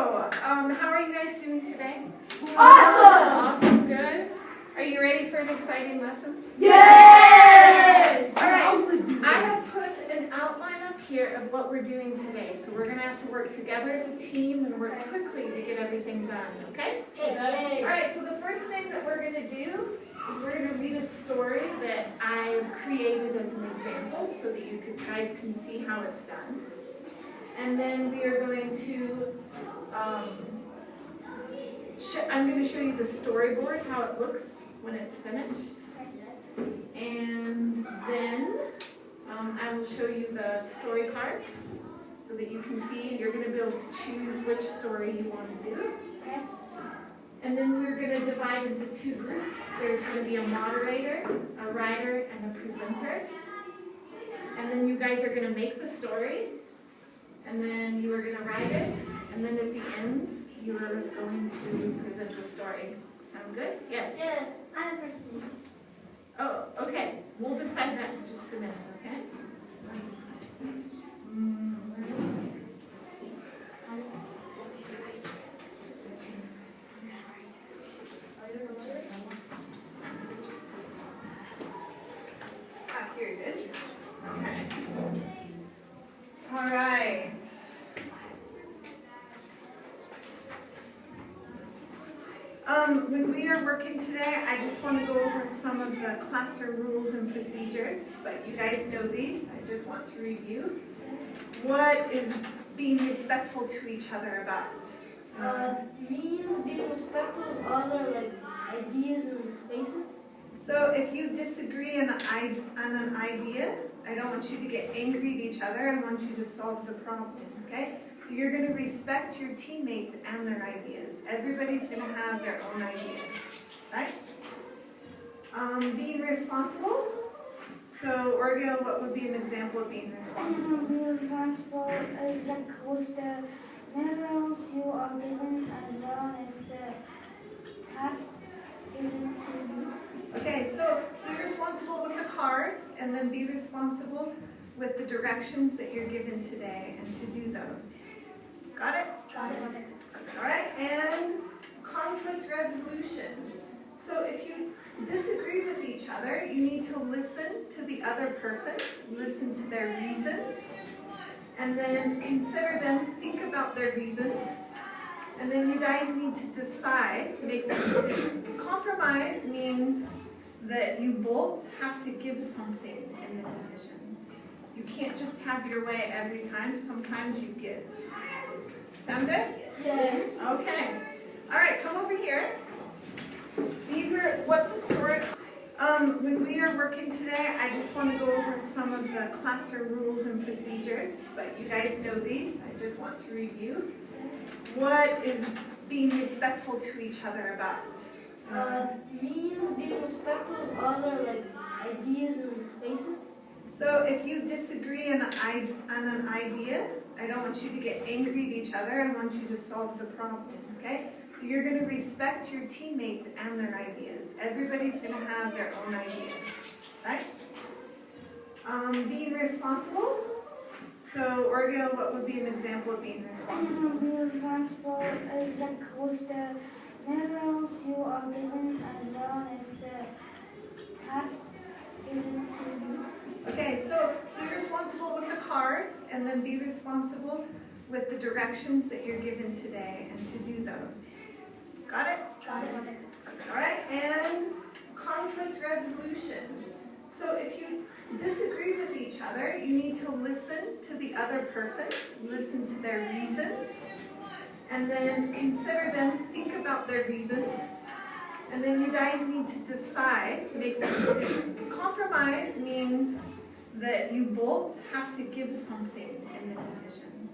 How are you guys doing today? Awesome! Awesome, good. Are you ready for an exciting lesson? Yes! All right, I have put an outline up here of what we're doing today. So we're going to have to work together as a team and work quickly to get everything done, okay? Okay. All right, so the first thing that we're going to do is we're going to read a story that I've created as an example so that you guys can see how it's done. And then we are going to, I'm going to show you the storyboard, how it looks when it's finished. And then I will show you the story cards so that you can see. You're going to be able to choose which story you want to do. And then we're going to divide into two groups. There's going to be a moderator, a writer, and a presenter. And then you guys are going to make the story. And then you are going to write it. And then at the end, you are going to present the story. Sound good? Yes? Yes, I have a person. Oh, okay. We'll decide that in just a minute, okay? Here it is. Okay. All right. When we are working today, I just want to go over some of the classroom rules and procedures, but you guys know these. I just want to review. What is being respectful to each other about? Means being respectful of other ideas and spaces. So if you disagree on an idea, I don't want you to get angry at each other. I want you to solve the problem, okay? So you're going to respect your teammates and their ideas. Everybody's going to have their own idea, right? Being responsible. So, Orgil, what would be an example of being responsible? Being responsible is with the minerals you are given as well as the tasks given to you. Okay, so be responsible with the cards, and then be responsible with the directions that you're given today and to do those. Got it? Got it. All right, and conflict resolution. So if you disagree with each other, you need to listen to the other person, listen to their reasons, and then consider them, think about their reasons, and then you guys need to decide, make the decision. Compromise means that you both have to give something in the decision. You can't just have your way every time. Sometimes you give. Sound good? Yes. Okay. All right, come over here. These are what the story. When we are working today, I just want to go over some of the classroom rules and procedures, but you guys know these. I just want to review. What is being respectful to each other about? Means being respectful of other ideas and spaces. So if you disagree on an idea, I don't want you to get angry at each other. I want you to solve the problem, okay? So you're going to respect your teammates and their ideas. Everybody's going to have their own idea, right? Being responsible. So, Orgil, what would be an example of being responsible? Being responsible is with the minerals you are given as well as the tasks given to you. Okay, so be responsible with the cards, and then be responsible with the directions that you're given today and to do those. Got it? Got it. All right, and conflict resolution. So if you disagree with each other, you need to listen to the other person, listen to their reasons, and then consider them, think about their reasons, and then you guys need to decide, make the decision. Compromise means that you both have to give something in the decision.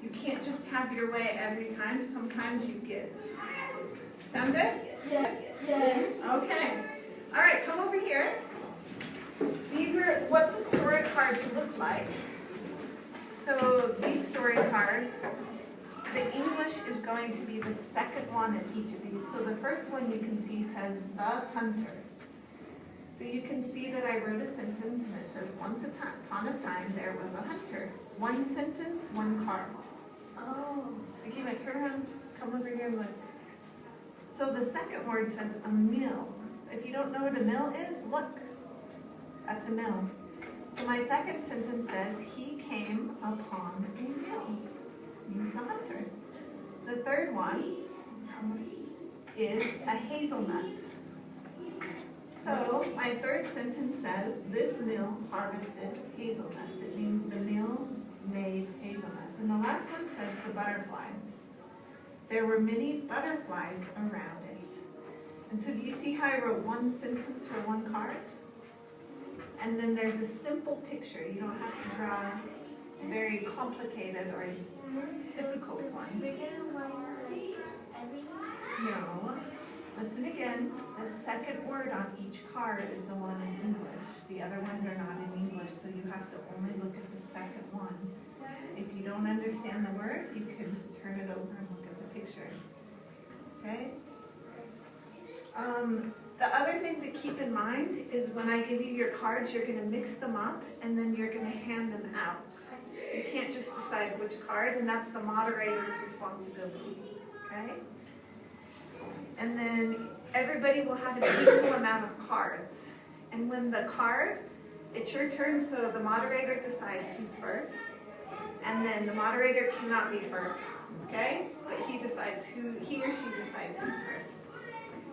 You can't just have your way every time. Sometimes you give. Sound good? Yes. Okay. All right, come over here. These are what the story cards look like. So these story cards, the English is going to be the second one in each of these. So the first one you can see says, the hunter. So you can see that I wrote a sentence and it says, once upon a time there was a hunter. One sentence, one card. Oh. Akina, turn around, come over here and look. So the second word says a mill. If you don't know what a mill is, look. That's a mill. So my second sentence says, he came upon a mill. He's the hunter. The third one is a hazelnut. So my third sentence says, this mill harvested hazelnuts. It means the mill made hazelnuts. And the last one says the butterflies. There were many butterflies around it. And so do you see how I wrote one sentence for one card? And then there's a simple picture. You don't have to draw a very complicated or difficult one. No. Listen again. The second word on each card is the one in English. The other ones are not in English, so you have to only look at the second one. If you don't understand the word, you can turn it over and look at the picture. Okay? The other thing to keep in mind is when I give you your cards, you're going to mix them up and then you're going to hand them out. You can't just decide which card, and that's the moderator's responsibility. Okay? And then everybody will have an equal amount of cards. And when the card, it's your turn, so the moderator decides who's first. And then the moderator cannot be first, okay? But he decides he or she decides who's first.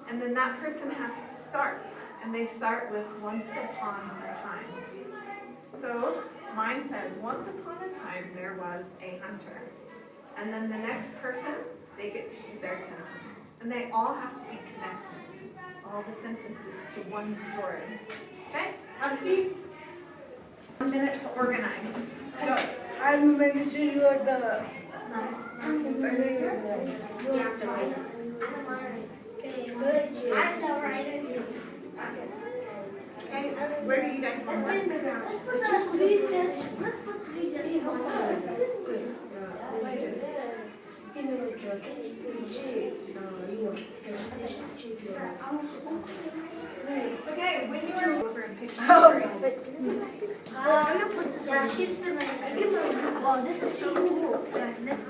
And then that person has to start. And they start with once upon a time. So mine says, once upon a time there was a hunter. And then the next person, they get to do their sentence. And they all have to be connected, all the sentences, to one story. Okay? Have a seat. 1 minute to organize. Go. I'm making sure you are the. Okay, where do you guys want to work? Just read this. Let's put 3 Okay, when you are over and pick I'm gonna put this one. She's the wow, this is so cool.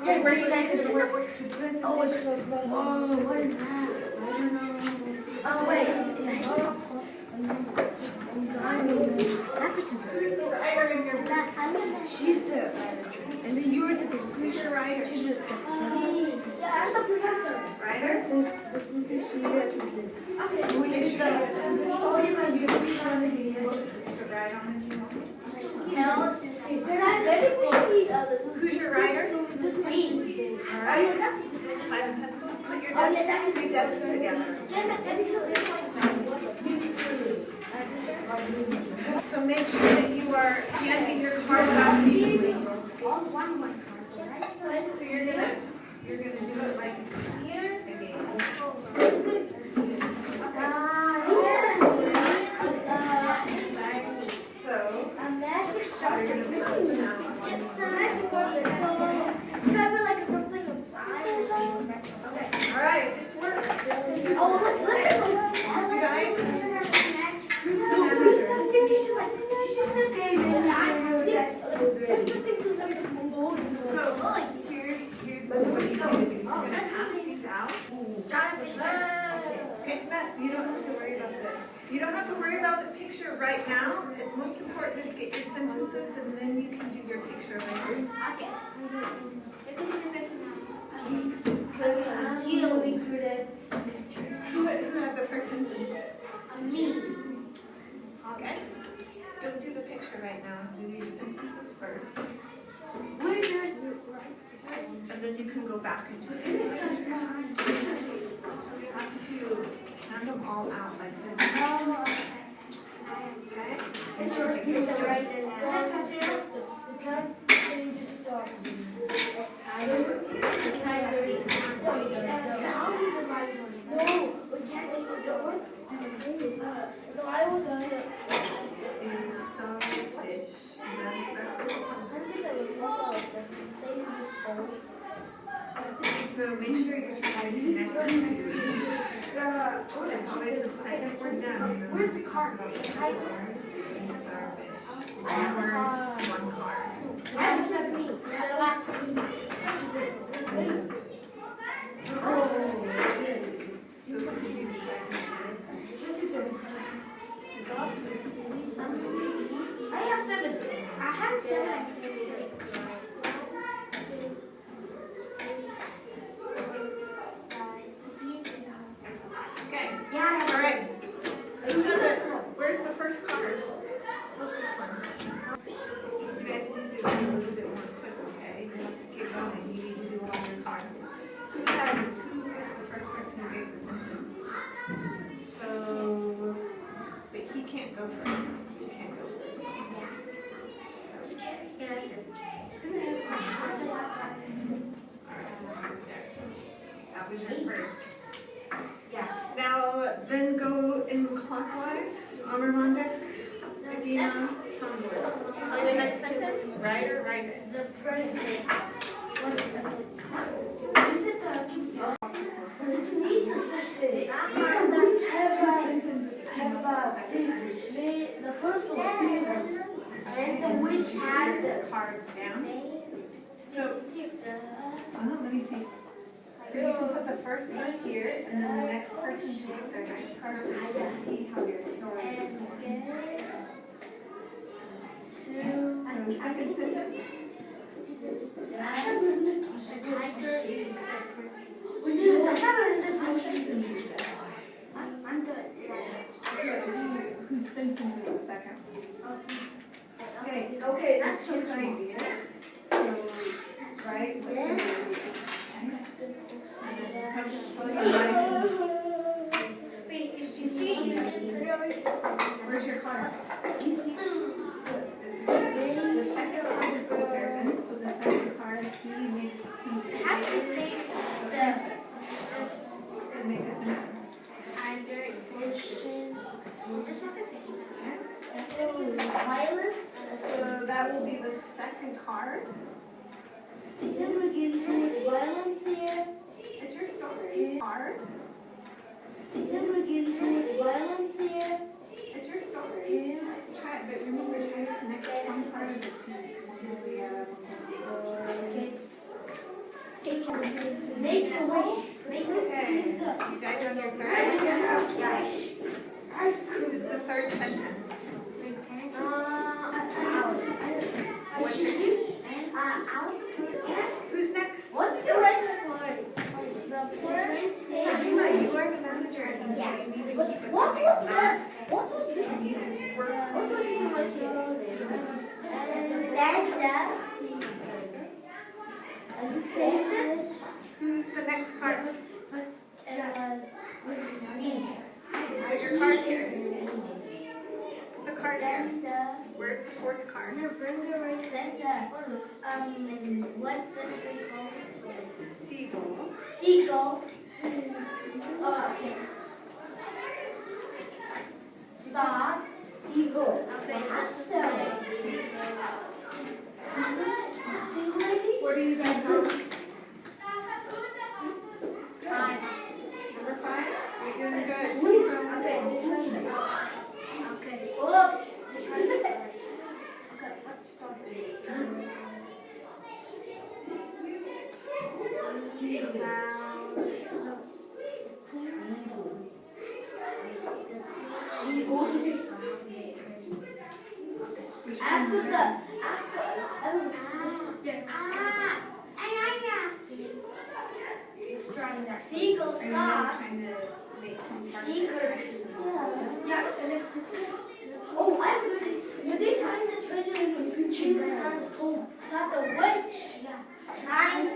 Okay, where are you guys going to work? Oh, it's so cool. Whoa, what is that? I don't know. Oh, wait. That's what Who's the writer in your book? she's the and then you're the Who's your writer? she's the yeah, I'm the professor. Writer? Okay. We did the story of you. To write on it? No. Who's your writer? Me. All right. Find a pencil. Put your desks, 3 desks together. So make sure that you are handing your cards out evenly. So you're gonna do it like here. So you're gonna put them out. All right, it's work. You guys, who's the manager? So here's what he's gonna do. He's gonna pass these out. Okay, Matt, you don't have to worry about that. You don't have to worry about the picture right now. Most important is get your sentences, and then you can do your picture later. Who had the first sentence? Okay. Don't do the picture right now. Do your sentences first. Where's yours? And then you can go back and do the picture. You have to hand them all out like this. Okay? It's yours. It's the right now. No, we can't do the door. So I was Starfish. So make sure you're trying to connect it to. It's always the second word down. Where's the card? About the second word in starfish. One word, one card. That's just me. Right or write it? The president. What's the the first one, and the witch had the cards down. So, let me see. So you can put the first card here, and then the next person should put their next card, so you can see how your story is going. So, second sentence. I'm good. Whose sentence is the second? Okay, that's Choose just an idea. So, right? What Yeah. Tell your mind. Where's your card? The second card is the third, so the second card, he makes Have to say make a sentence. under ocean. Just want to say violence. So that will be the second card. Violence here. It's your story. Card. Violence here. It's your story. Try, but remember, try to connect some part of it to Make a wish. Make Okay. You guys on your third? Who's the third sentence? What's your Who's next? What's the respiratory? The prince. Fatima, you are the manager, and you need to keep it What moving was fast. this? What was this? You need to work. What was the respiratory? And save this. Who's the next card? It was Put your card here. Put the card here. Where's the fourth card? What's this thing called? Seagull. Seagull. Okay. Sod. Seagull. Okay, that's the What are you guys on? 5. Number 5? You're doing good. Okay. Okay. Oops. Okay, let's start. After the seagull Are you guys saw. trying to make some part of Eager. it? Yeah. Oh, I really. Did they find the treasure in Genghis Khan's tomb? Is that the witch? Yeah. Trying to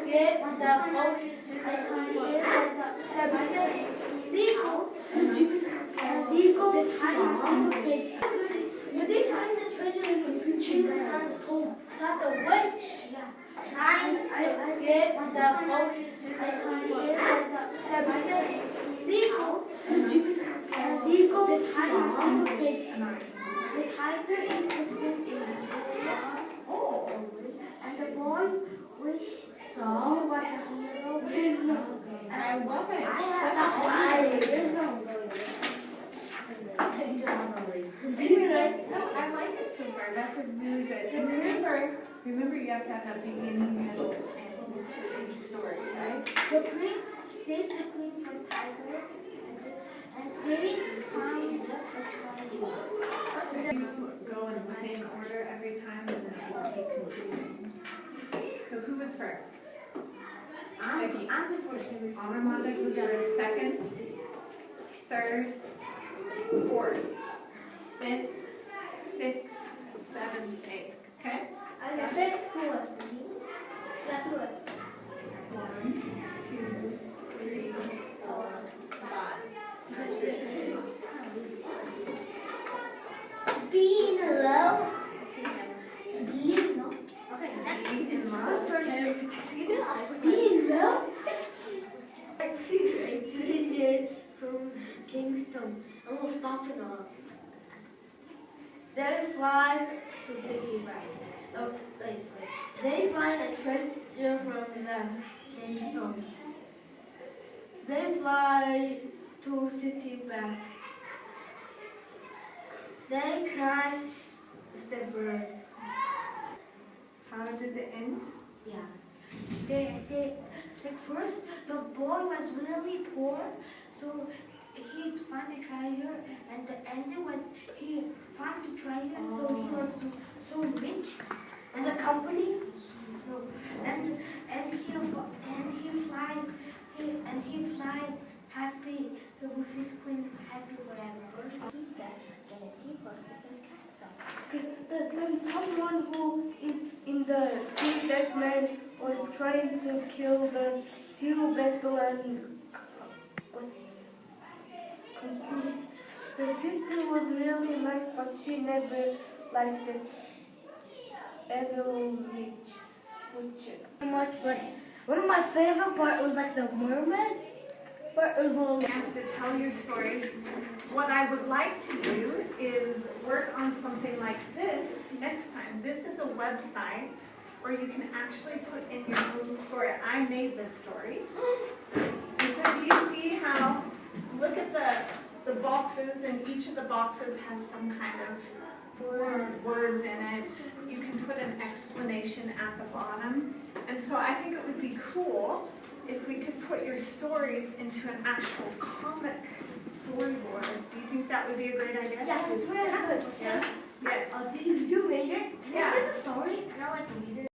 get the potion to the temple. Seagulls. Seagulls. Did they find the treasure in Genghis Khan's tomb? Is that the witch? Yeah. Trying to get the potion to the temple. Seagulls. Seagulls. The tiger is oh, and the boy which saw was a hero. And I love it. I like it so far. That's a really good. And remember you have to have that beginning, middle, and story, right? The prince saved the queen from tiger, and they found a treasure. You go in the same order every time, and then it won't be confusing. So who was first? Becky. I'm the first. Armanda was first, second, third, fourth, fifth, sixth, seventh, eighth. Okay? And the fifth was me. That was 1, 2, 3, 4, 5. That's your turn. being alone. Being no. Okay, that's In love. being alone. Treasure from Kingston. And we'll stop it off. Then fly to Sydney, right? like they find a treasure from the sandstone. They fly to city back. They crash with the bird. How did it end? Yeah. Like first, the boy was really poor, so he found the treasure, and the ending was he found the treasure, so he was so rich, and the company, so, and he fly happy with his queen, happy forever. Who's that? Gonna see Porcupine Castle. Okay, then someone who is in the sea that man was trying to kill the seal battle and conclude. The sister was really liked, but she never liked the evil witch much. But one of my favorite part was like the mermaid. But it was a little Chance to tell your stories. What I would like to do is work on something like this next time. This is a website where you can actually put in your own story. I made this story. And so do you see how, look at the boxes, and each of the boxes has some kind of words in it. You can put an explanation at the bottom. And so I think it would be cool if we could put your stories into an actual comic storyboard. Do you think that would be a great idea? yeah, it's really good. Yeah? Yes. Did you read it? Can Yeah. I see the story? And I like to read it.